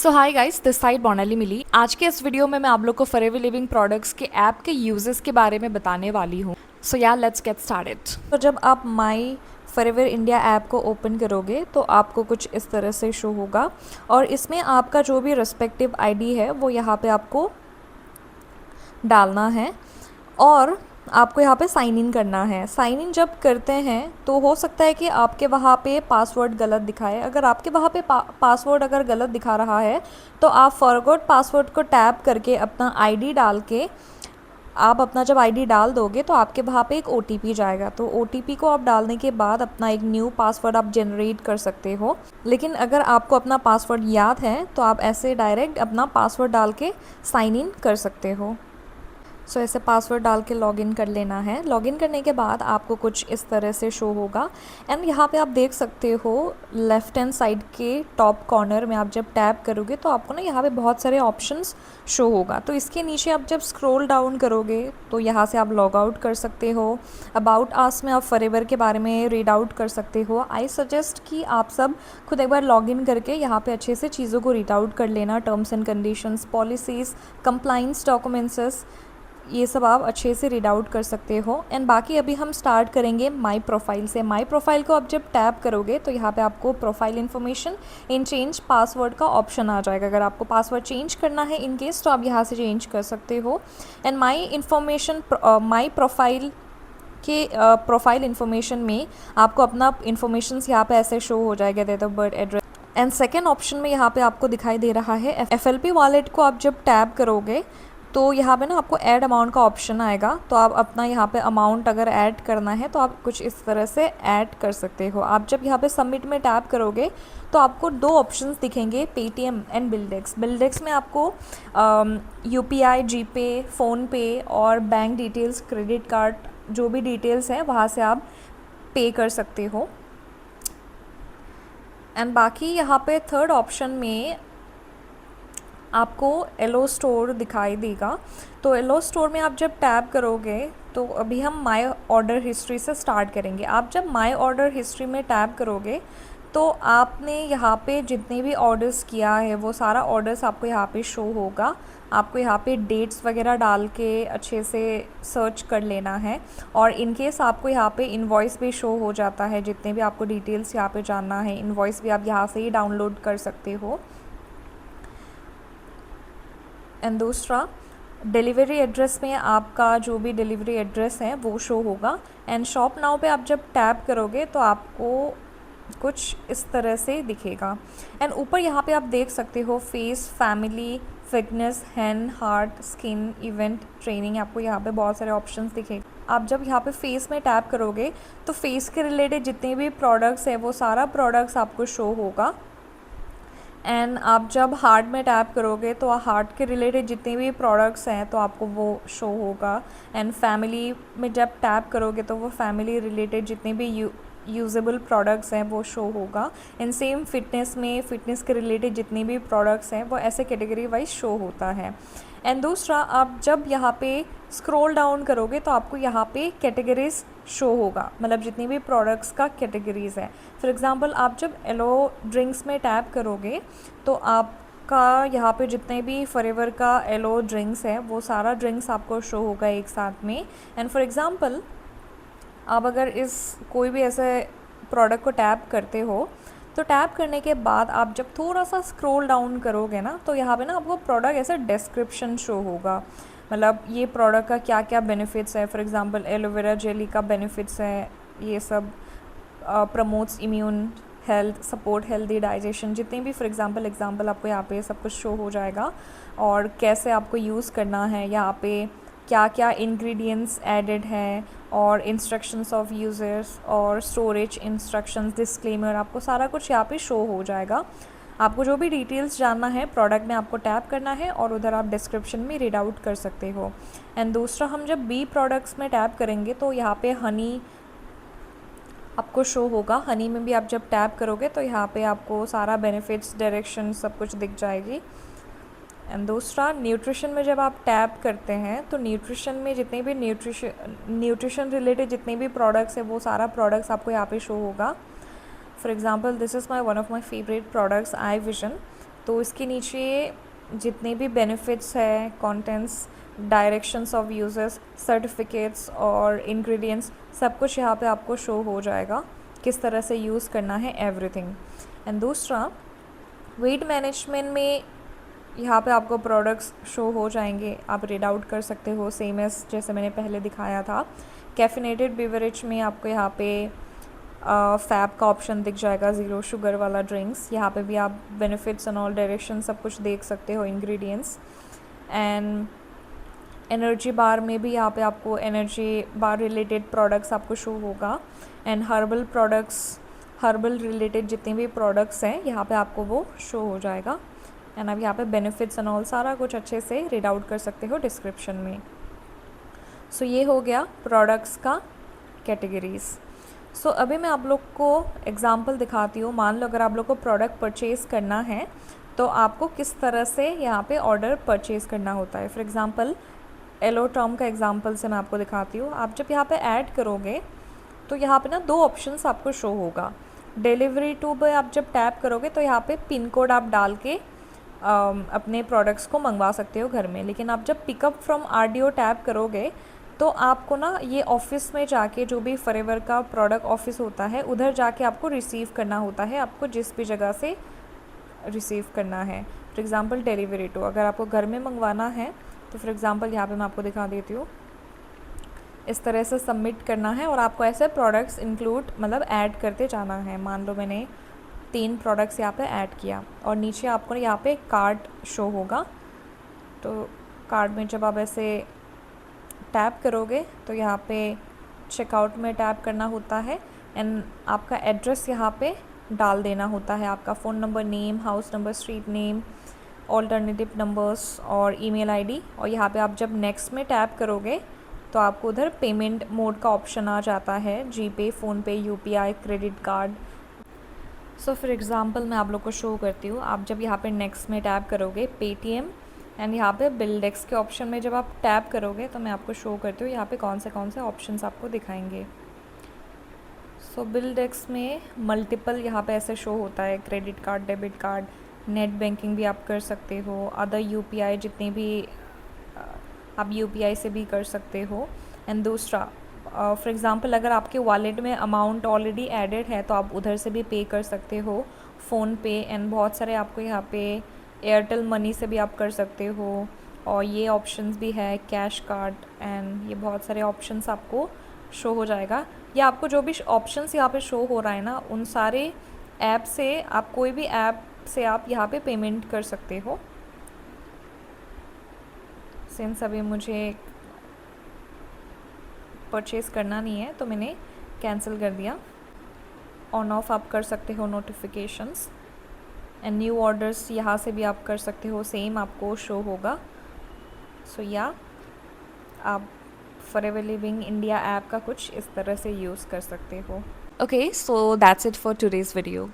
So hi guys, this side Bornali Mili. आज के इस वीडियो में मैं आप लोग को फॉरएवर लिविंग प्रोडक्ट्स के ऐप के यूजेस के बारे में बताने वाली हूँ। सो या लेट्स गेट स्टार्टेड। तो जब आप माई फॉरएवर इंडिया ऐप को ओपन करोगे तो आपको कुछ इस तरह से शो होगा और इसमें आपका जो भी रिस्पेक्टिव आईडी है वो यहाँ पे आपको डालना है और आपको यहाँ पे साइन इन करना है। साइन इन जब करते हैं तो हो सकता है कि आपके वहाँ पे पासवर्ड गलत दिखाए। अगर आपके वहाँ पे पासवर्ड अगर गलत दिखा रहा है तो आप फॉरगॉट पासवर्ड को टैप करके अपना आईडी डाल के आप अपना जब आईडी डाल दोगे तो आपके वहाँ पे एक ओटीपी जाएगा। तो ओटीपी को आप डालने के बाद अपना एक न्यू पासवर्ड आप जनरेट कर सकते हो। लेकिन अगर आपको अपना पासवर्ड याद है तो आप ऐसे डायरेक्ट अपना पासवर्ड डाल के साइन इन कर सकते हो। सो ऐसे पासवर्ड डाल के लॉगिन कर लेना है। लॉगिन करने के बाद आपको कुछ इस तरह से शो होगा एंड यहाँ पे आप देख सकते हो लेफ़्ट हैंड साइड के टॉप कॉर्नर में आप जब टैप करोगे तो आपको ना यहाँ पे बहुत सारे ऑप्शंस शो होगा। तो इसके नीचे आप जब स्क्रॉल डाउन करोगे तो यहाँ से आप लॉग आउट कर सकते हो। अबाउट आस में आप फॉरएवर के बारे में रीड आउट कर सकते हो। आई सजेस्ट कि आप सब खुद एक बार लॉगिन करके यहाँ पे अच्छे से चीज़ों को रीड आउट कर लेना। Terms and conditions, policies, compliance documents, ये सब आप अच्छे से रीड आउट कर सकते हो। एंड बाकी अभी हम स्टार्ट करेंगे माई प्रोफाइल से। माई प्रोफाइल को आप जब टैप करोगे तो यहाँ पे आपको profile information in change password का ऑप्शन आ जाएगा। अगर आपको पासवर्ड चेंज करना है इन केस तो आप यहाँ से चेंज कर सकते हो। एंड माई प्रोफाइल के प्रोफाइल इन्फॉर्मेशन में आपको अपना इन्फॉर्मेशन यहाँ पे ऐसे शो हो जाएगा, date of birth, address. And second option में यहाँ पे आपको दिखाई दे रहा है FLP वॉलेट को आप जब टैप करोगे तो यहाँ पे ना आपको ऐड अमाउंट का ऑप्शन आएगा। तो आप अपना यहाँ पे अमाउंट अगर ऐड करना है तो आप कुछ इस तरह से ऐड कर सकते हो। आप जब यहाँ पे सबमिट में टैप करोगे तो आपको दो ऑप्शंस दिखेंगे, पेटीएम एंड बिल्डेक्स। बिल्डेक्स में आपको UPI, जीपे, फ़ोनपे और बैंक डिटेल्स, क्रेडिट कार्ड, जो भी डिटेल्स हैं वहाँ से आप पे कर सकते हो। एंड बाकी यहाँ पे थर्ड ऑप्शन में आपको एलो स्टोर दिखाई देगा। तो एलो स्टोर में आप जब टैप करोगे तो अभी हम माय ऑर्डर हिस्ट्री से स्टार्ट करेंगे। आप जब माय ऑर्डर हिस्ट्री में टैप करोगे तो आपने यहाँ पे जितने भी ऑर्डर्स किया है वो सारा ऑर्डर्स आपको यहाँ पे शो होगा। आपको यहाँ पे डेट्स वगैरह डाल के अच्छे से सर्च कर लेना है और इन केस आपको यहाँ पे इनवॉइस भी शो हो जाता है। जितने भी आपको डिटेल्स यहाँ पे जानना है, इनवॉइस भी आप यहाँ से ही डाउनलोड कर सकते हो। एंड दूसरा, डिलीवरी एड्रेस में आपका जो भी डिलीवरी एड्रेस है वो शो होगा। एंड शॉप नाउ पे आप जब टैप करोगे तो आपको कुछ इस तरह से दिखेगा। एंड ऊपर यहाँ पे आप देख सकते हो face, family, fitness, hand, heart, skin, event, training. आपको यहाँ पे बहुत सारे ऑप्शंस दिखेंगे। आप जब यहाँ पे फेस में टैप करोगे तो फेस के रिलेटेड जितने भी प्रोडक्ट्स हैं वो सारा प्रोडक्ट्स आपको शो होगा। एंड आप जब हार्ट में टैप करोगे तो हार्ट के रिलेटेड जितने भी प्रोडक्ट्स हैं तो आपको वो शो होगा। एंड फैमिली में जब टैप करोगे तो वो फैमिली रिलेटेड जितने भी यूजेबल प्रोडक्ट्स हैं वो शो होगा। एंड सेम फिटनेस में फिटनेस के रिलेटेड जितने भी प्रोडक्ट्स हैं वो ऐसे कैटेगरी वाइज शो होता है। एंड दूसरा, आप जब यहाँ पे स्क्रॉल डाउन करोगे तो आपको यहाँ पे कैटेगरीज शो होगा, मतलब जितनी भी प्रोडक्ट्स का कैटेगरीज है। फॉर एग्ज़ाम्पल, आप जब एलो ड्रिंक्स में टैप करोगे तो आपका यहाँ पे जितने भी फॉरएवर का एलो ड्रिंक्स है वो सारा ड्रिंक्स आपको शो होगा एक साथ में। एंड फॉर एग्ज़ाम्पल, आप अगर इस कोई भी ऐसे प्रोडक्ट को टैप करते हो तो टैप करने के बाद आप जब थोड़ा सा स्क्रॉल डाउन करोगे ना तो यहाँ पे ना आपको प्रोडक्ट ऐसे डिस्क्रिप्शन शो होगा, मतलब ये प्रोडक्ट का क्या क्या बेनिफिट्स है। फॉर एग्जांपल, एलोवेरा जेली का बेनिफिट्स है, ये सब promotes immune health, support healthy digestion, जितने भी फॉर एग्जांपल आपको यहाँ पे सब कुछ शो हो जाएगा। और कैसे आपको यूज़ करना है, यहाँ पे क्या क्या इंग्रेडिएंट्स एडेड हैं और इंस्ट्रक्शंस ऑफ यूज़र्स और स्टोरेज इंस्ट्रक्शंस, डिस्क्लेमर, आपको सारा कुछ यहाँ पे शो हो जाएगा। आपको जो भी डिटेल्स जानना है प्रोडक्ट में आपको टैप करना है और उधर आप डिस्क्रिप्शन में रीड आउट कर सकते हो। एंड दूसरा, हम जब बी प्रोडक्ट्स में टैप करेंगे तो यहाँ पे हनी आपको शो होगा। हनी में भी आप जब टैप करोगे तो यहाँ पे आपको सारा बेनिफिट्स, डायरेक्शन सब कुछ दिख जाएगी। एंड दूसरा, न्यूट्रिशन में जब आप टैप करते हैं तो न्यूट्रिशन में जितने भी न्यूट्रिशन रिलेटेड जितने भी प्रोडक्ट्स हैं वो सारा प्रोडक्ट्स आपको यहाँ पे शो होगा। For example, this is one of my favourite products, eye vision. तो इसके नीचे जितने भी बेनिफिट्स है, contents, directions of uses, certificates और इंग्रेडिएंट्स, सब कुछ यहाँ पे आपको शो हो जाएगा, किस तरह से यूज़ करना है, एवरीथिंग। एंड दूसरा, वेट मैनेजमेंट में यहाँ पे आपको प्रोडक्ट्स शो हो जाएंगे, आप रीड आउट कर सकते हो, सेम एज जैसे मैंने पहले दिखाया था। कैफिनेटेड बेवरेज में आपको यहाँ पे फैब का ऑप्शन दिख जाएगा, ज़ीरो शुगर वाला ड्रिंक्स। यहाँ पे भी आप बेनिफिट्स एंड ऑल डायरेक्शन सब कुछ देख सकते हो, इंग्रेडिएंट्स। एंड एनर्जी बार में भी यहाँ पे आपको एनर्जी बार रिलेटेड प्रोडक्ट्स आपको शो होगा। And herbal products, herbal related जितने भी प्रोडक्ट्स हैं यहाँ पे आपको वो शो हो जाएगा। एंड अब यहाँ पे बेनिफिट्स एंड ऑल सारा कुछ अच्छे से रीड आउट कर सकते हो डिस्क्रिप्शन में। सो ये हो गया प्रोडक्ट्स का कैटेगरीज़। सो अभी मैं आप लोग को एग्जांपल दिखाती हूँ। मान लो अगर आप लोग को प्रोडक्ट परचेज़ करना है तो आपको किस तरह से यहाँ पे ऑर्डर परचेज़ करना होता है। फॉर एग्ज़ाम्पल एलो टर्म का एग्जांपल से मैं आपको दिखाती हूँ। आप जब यहाँ पे ऐड करोगे तो यहाँ पे ना दो ऑप्शंस आपको शो होगा। डिलीवरी टू पे आप जब टैप करोगे तो यहाँ पे पिन कोड आप डाल के अपने प्रोडक्ट्स को मंगवा सकते हो घर में। लेकिन आप जब पिकअप फ्रॉम आरडीओ टैप करोगे तो आपको ना ये ऑफिस में जाके, जो भी फॉरएवर का प्रोडक्ट ऑफिस होता है, उधर जाके आपको रिसीव करना होता है, आपको जिस भी जगह से रिसीव करना है। फॉर एग्ज़ाम्पल डिलीवरी टू, अगर आपको घर में मंगवाना है तो फॉर एग्ज़ाम्पल यहाँ पे मैं आपको दिखा देती हूँ, इस तरह से सबमिट करना है और आपको ऐसे प्रोडक्ट्स इंक्लूड मतलब ऐड करते जाना है। मान लो मैंने 3 प्रोडक्ट्स यहाँ पे ऐड किया और नीचे आपको यहाँ पे कार्ड शो होगा। तो कार्ड में जब आप ऐसे टैप करोगे तो यहाँ पे चेकआउट में टैप करना होता है एंड आपका एड्रेस यहाँ पे डाल देना होता है, आपका phone number, name, house number, street name, alternative numbers और ईमेल आईडी। और यहाँ पे आप जब नेक्स्ट में टैप करोगे तो आपको उधर पेमेंट मोड का ऑप्शन आ जाता है, GPay, PhonePe, UPI, credit card. So for example मैं आप लोग को शो करती हूँ। आप जब यहाँ पे नेक्स्ट में टैप करोगे पेटीएम एंड यहाँ पे बिल्डेक्स के ऑप्शन में जब आप टैप करोगे तो मैं आपको शो करती हूँ यहाँ पे कौन से ऑप्शंस आपको दिखाएंगे। सो बिल्डेक्स में मल्टीपल यहाँ पे ऐसे शो होता है, credit card, debit card, net banking भी आप कर सकते हो, अदर यूपीआई जितने भी आप यूपीआई से भी कर सकते हो। एंड दूसरा, फॉर एग्ज़ाम्पल अगर आपके वॉलेट में अमाउंट ऑलरेडी एडेड है तो आप उधर से भी पे कर सकते हो, फ़ोन पे। एंड बहुत सारे आपको यहाँ पे एयरटेल मनी से भी आप कर सकते हो और ये ऑप्शंस भी है, कैश कार्ड, एंड ये बहुत सारे ऑप्शंस आपको शो हो जाएगा। या आपको जो भी ऑप्शंस यहाँ पे शो हो रहा है ना, उन सारे ऐप से आप कोई भी ऐप से आप यहाँ पे पेमेंट कर सकते हो। सिंस अभी मुझे परचेज़ करना नहीं है तो मैंने कैंसिल कर दिया। ऑन ऑफ आप कर सकते हो नोटिफिकेशंस एंड न्यू ऑर्डर्स यहाँ से भी आप कर सकते हो, सेम आपको शो होगा। सो या आप फॉरएवर लिविंग इंडिया ऐप का कुछ इस तरह से यूज़ कर सकते हो। Okay, so that's it for today's video.